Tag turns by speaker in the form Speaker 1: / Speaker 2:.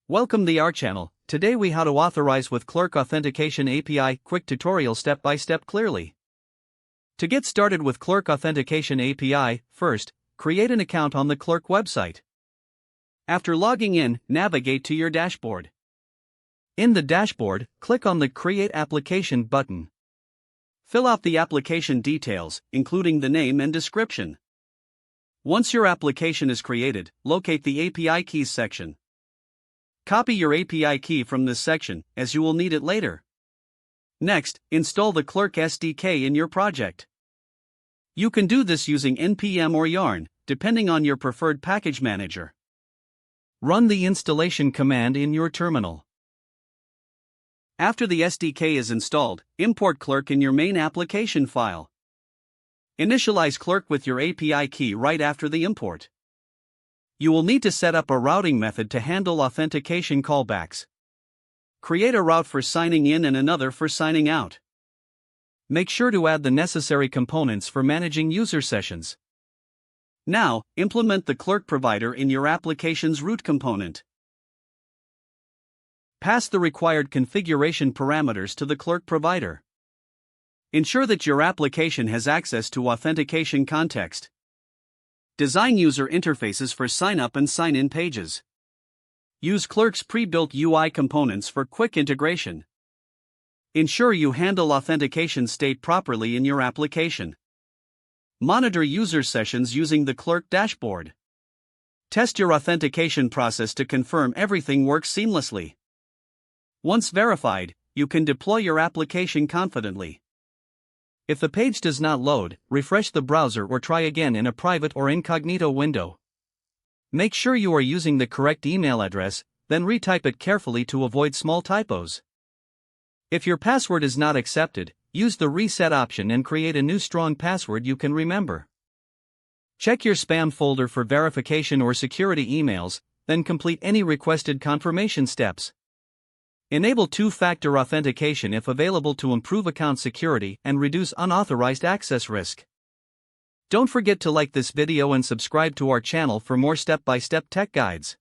Speaker 1: Welcome to our channel. Today we how to authorize with Clerk Authentication API quick tutorial step by step clearly. To get started with Clerk Authentication API, first, create an account on the Clerk website. After logging in, navigate to your dashboard. In the dashboard, click on the Create Application button. Fill out the application details, including the name and description. Once your application is created, locate the API Keys section. Copy your API key from this section, as you will need it later. Next, install the Clerk SDK in your project. You can do this using npm or yarn, depending on your preferred package manager. Run the installation command in your terminal. After the SDK is installed, import Clerk in your main application file. Initialize Clerk with your API key right after the import. You will need to set up a routing method to handle authentication callbacks. Create a route for signing in and another for signing out. Make sure to add the necessary components for managing user sessions. Now, implement the Clerk provider in your application's root component. Pass the required configuration parameters to the Clerk provider. Ensure that your application has access to authentication context. Design user interfaces for sign-up and sign-in pages. Use Clerk's pre-built UI components for quick integration. Ensure you handle authentication state properly in your application. Monitor user sessions using the Clerk dashboard. Test your authentication process to confirm everything works seamlessly. Once verified, you can deploy your application confidently. If the page does not load, refresh the browser or try again in a private or incognito window. Make sure you are using the correct email address, then retype it carefully to avoid small typos. If your password is not accepted, use the reset option and create a new strong password you can remember. Check your spam folder for verification or security emails, then complete any requested confirmation steps. Enable two-factor authentication if available to improve account security and reduce unauthorized access risk. Don't forget to like this video and subscribe to our channel for more step-by-step tech guides.